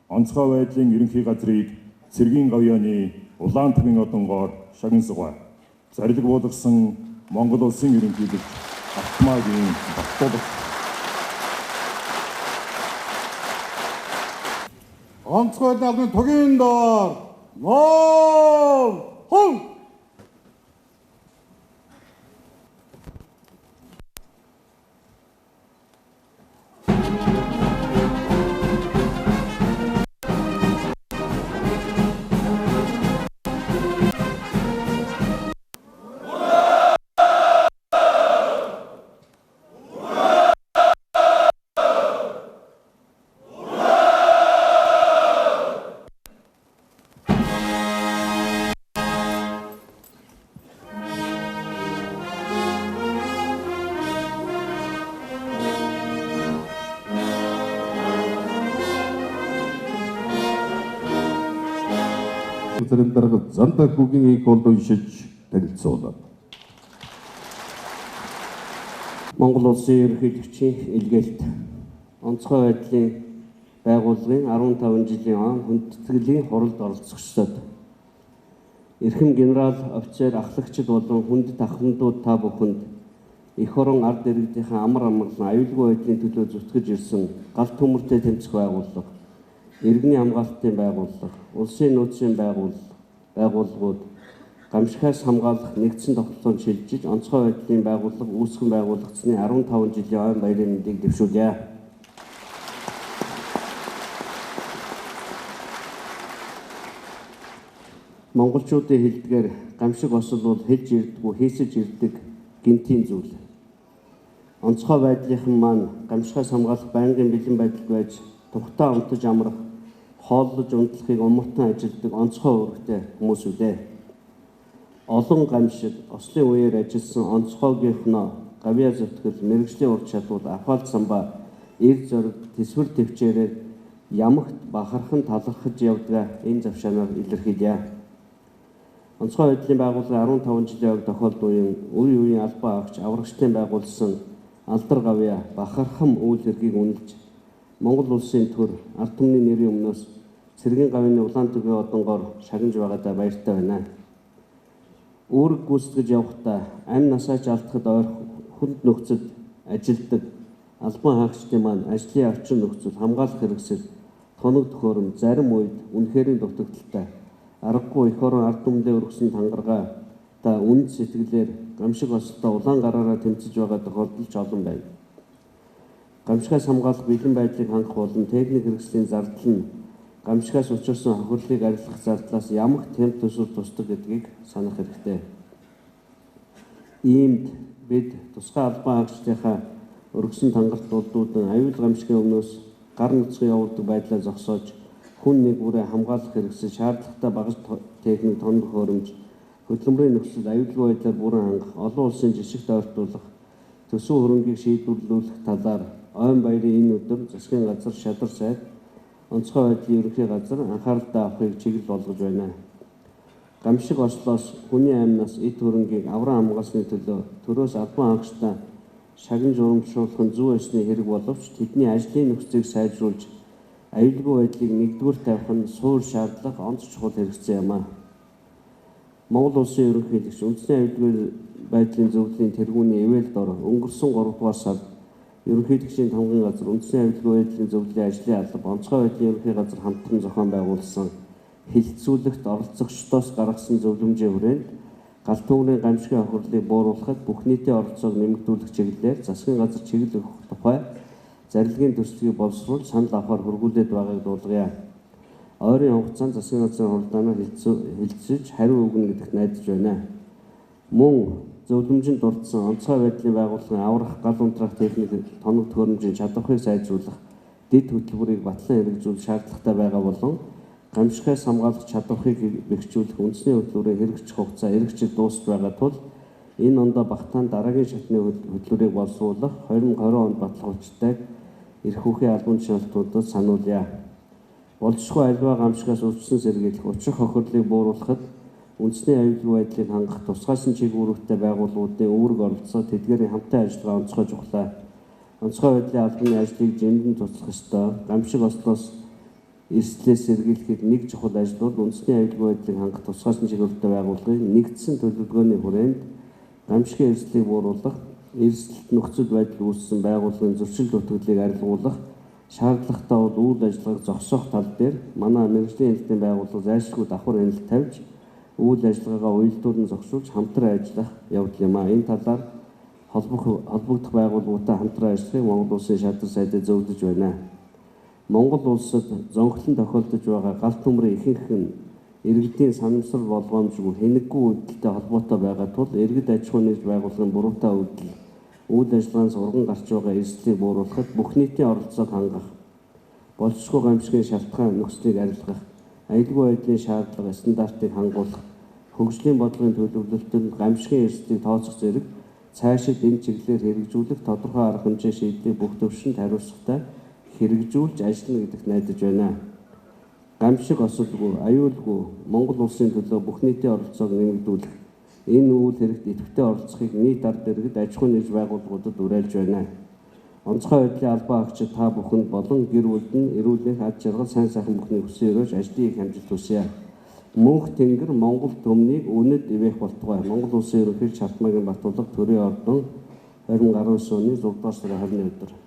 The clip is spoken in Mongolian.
онцгой байдлын ерөнхий газрыг цэргийн гавьяаны улаан төвийн одонгоор шагнасгав. Зарилэг буулгасан Монгол улсын ерөнхийлөгч автомаагийн багтуулах онцгой далны тугийн доор ноо хол Зарим дарга занта хүүгийн ийг олд уншиж танилцуулна. Монгол улсын ерөнхийлөгчийн илгээлт онцгой байдлын байгууллагын 15 жилийн он хүндэтгэлийн хуралд оролцогчдод эрхэм генерал офицер ахлагчид болон хүндэт ахмадууд та бүхэнд эх орон ард иргэдийн амар амгалан аюулгүй байдлын төлөө зүтгэж ирсэн галт төмөртэй тэмцэх байгууллага, иргэний хамгаалалтын байгууллага, улсын нөөцийн байгууллагууд гамшигаас хамгаалах нэгдсэн тогтолцоонд шилжиж онцгой байдлын байгууллага үүсгэн байгуулагдсны 15 жилийн ойн баярын мэндийг дэвшүүлье. Монголчуудын хэлдгээр гамшиг осол бол хэлж ирдэггүй хийсэж ирдэг гинтийн зүйл. Онцгой байдлынхан маань гамшигаас хамгаалах байнгын бэлэн байдалд байж тухтаа унтаж амрах, хооллож унтлахыг умартан ажилтдаг онцгой үүрэгтэй хүмүүс үлээ. Олон гамшиг ослын үеэр ажилласан онцгойгийнхноо гавьяа зүтгэл, мэрэгжлийн ур чадвар, ахаал самбаа, эр зориг, тэсвэр төвчээрээр ямагт бахархан талархаж явдаг энэ завшаанаар илэрхийлье. Онцгой байдлын байгууллагын 15 жилийн өмнө тохиолдсон үеийн албан агч, аврагчдын байгуулсан алдар гавьяа, бахархам үйл хэргийг үнэлж Монгол улсын төр ард түмний нэрийн өмнөөс цэргийн гавьяаны улаан төвийн одонгоор шагнаж байгаадаа баяртай байна. Үүрэг гүйцэтгэж явахдаа амь насаач алдахад хүнд нөхцөлд ажилдаг албан хаагчдын маань ажлын орчин нөхцөл, хамгаалах хэрэгсэл, тоног төхөөрөм зарим үед үнэхэрийн дутагдaltaй аргагүй эх орон ард түмэндээ өргөсөн тангаргаа та үнд сэтгэлээр гамшиг осолтой улаан гараараа тэмцэж байгаа тохиолдол ч олон байна. Гамшигаас хамгаалах бэлэн байдлыг хангах болон техник хэрэгслийн зардал нь гамшигаас учирсан хохирлыг арилгах зардлаас ямагт хэм төсөв тусдаг гэдгийг санах хэрэгтэй. Иймд бид тусгай албан хаагчдынхаа өргөсөн тангарт улдуудын аюул гамшигын өмнөөс гар нүцгэн явуулдаг байдлаа зогсоож хүн нэг бүрээ хамгаалах хэрэгсэл шаардлагатай багаж техник тоног хөрөмж хөдөлмөрийн нөхцөл аюулгүй байдлаар бүрэн хангах, олон улсын жишгт ойртуулах, төсөв хөрөнгийг шийдвэрлүүлэх талаар ойн баярын энэ өдөр засгийн газар шадар сайд онцгой байдлын ерөнхий газар анхааралтай авахыг чиглэл болгож байна. Гамшиг ослоос хүний амнаас эд хөрөнгийг авран хамгаалсны төлөө төрөөс албан хаагчдаа шагнаж урамшуулах нь зөв ёсны хэрэг боловч тэдний ажлын нөхцөлийг сайжруулж аюулгүй байдлыг нэгдүгээр тавих нь суур шаардлага онц чухал хэрэгцээ юм а. Монгол улсын ерөнхийлөгч үндэсний аюулгүй байдлын зөвлөлийн тэргүүний эвэл дор өнгөрсөн 3 дугаар сард ерөнхийлөгчийн тамгын газар үндэсний аюулгүй байдлын зөвлөлийн ажлын алба онцгой байдлын ерөнхий газар хамтран зохион байгуулсан хилцүүлэгт оролцогчдоос гаргасан зөвлөмжийн хүрээнд галт төмрийн гамшигын хохирлыг бууруулахад бүх нийтийн оролцоог нэмэгдүүлэх чиглэлээр засгийн газар чиглэл өгөх тухай зарилгын төслийг боловсруулж санал авахар хургуулад байгааг дуулгая. Ойрын хугацаанд засгийн газрын хуралдаанаар хилцэж хариу өгнө гэдэгт найдаж байна. Мөн зөвлөмжөнд дурдсан онцгой байдлын байгууллагын аврах, гал унтраах техник, тоног төхөөрөмжийн чадварыг сайжруулах, дэд хөтөлбөрийг батлан хэрэгжүүлэх шаардлагатай байгаа болон гамшигаас хамгаалах чадварыг бэхжүүлэх үндэсний хөтөлбөрийн хэрэгжих хугацаа эргэжид дуусч байгаа тул энэ ондоо багтаан дараагийн шатны хөтөлбөрийг боловсруулах 2020 онд баталгаачлалтыг эрх хүүхийн албан тушаалтуудад сануулъя. Болзошгүй альва гамшигаас өвчсөн сэргийлэх, учрах хохирлыг бууруулахад үндэсний аюулгүй байдлыг хангах тусгайсан чиглэлтэй байгууллагуудын үүрэг оролцоо тэдгээрийн хамтын ажиллагаа онцгой чухлаа. Онцгой байдлын албаны ажлыг жимдэн туслах ёстой. Гамшиг ослоос эрсдлээс сэргийлэхэд нэг чухал ажил бол үндэсний аюулгүй байдлыг хангах тусгай чиглэлтэй байгууллагын нэгдсэн төлөвлөгөөний хүрээнд гамшигын эрсдлийг бууруулах, эрсдэлт нөхцөл байдал үүссэн байгууллагын зөрчил дутагдлыг арилгуулах, шаардлагатай бол үйл ажиллагааг зогсоох тал дээр манай мэргэжлийн хэлтийн байгууллага зайлшгүй давхар хяналт тавьж үйл ажиллагаагаа уялдуулан зогсуулж хамтран ажиллах явдал юм а. Энэ талаар холбогдох байгууллагуудаа хамтран ажиллахыг Монгол Улсын шалрал сайдад зөвлөж байна. Монгол улсад зонхлон тохиолдож байгаа галт төмрийн ихэнх нь иргэдийн санамсар болгоомжгүй хэнэггүй үйлдэлтэй холбоотой байгаа тул иргэд аж ахуйн нэгж байгууллагын буруутай үйлдэл үйл ажиллагаанд урган гарч байгаа эрсдлийг бууруулахад бүх нийтийн оролцоог хангах, болцсохгүй гамшигын шалтгаан нөхцөлийг арилгах, аюулгүй байдлын шаардлага стандартыг хангуулах, хөгжлийн бодлогын төлөвлөлтөнд гамшигын эрсдлийг тооцох зэрэг цаашид энэ чиглэлээр хэрэгжүүлэх тодорхой арга хэмжээ шийдлийг бүх төвшөнд хариуцлагатай хэрэгжүүлж ажиллана гэдэгт найдаж байна. Гамшиг осолгүй, аюулгүй Монгол улсын төлөө бүх нийтийн оролцоог нэмэгдүүлэх, энэ үйл хэрэгт идэвхтэй оролцохыг нийт ард иргэд аж ахуйн нэгж байгууллагуудад уриалж байна. Онцгой байдлын албан агчид та бүхэнд болон гэр бүлд нь эрүүл мэндийн ад жаргал сайн сайхан бүхний хүсэн өрөөж ажлын их амжилт хүсье. Мөнх тэнгэр Монгол төмнийг үнэд ивэх болтугай. Монгол улсын ерөнхийлөгч Халтмаагийн Батулга төрийн ордон 2019 оны 6 дугаар сарын 20-ны өдөр.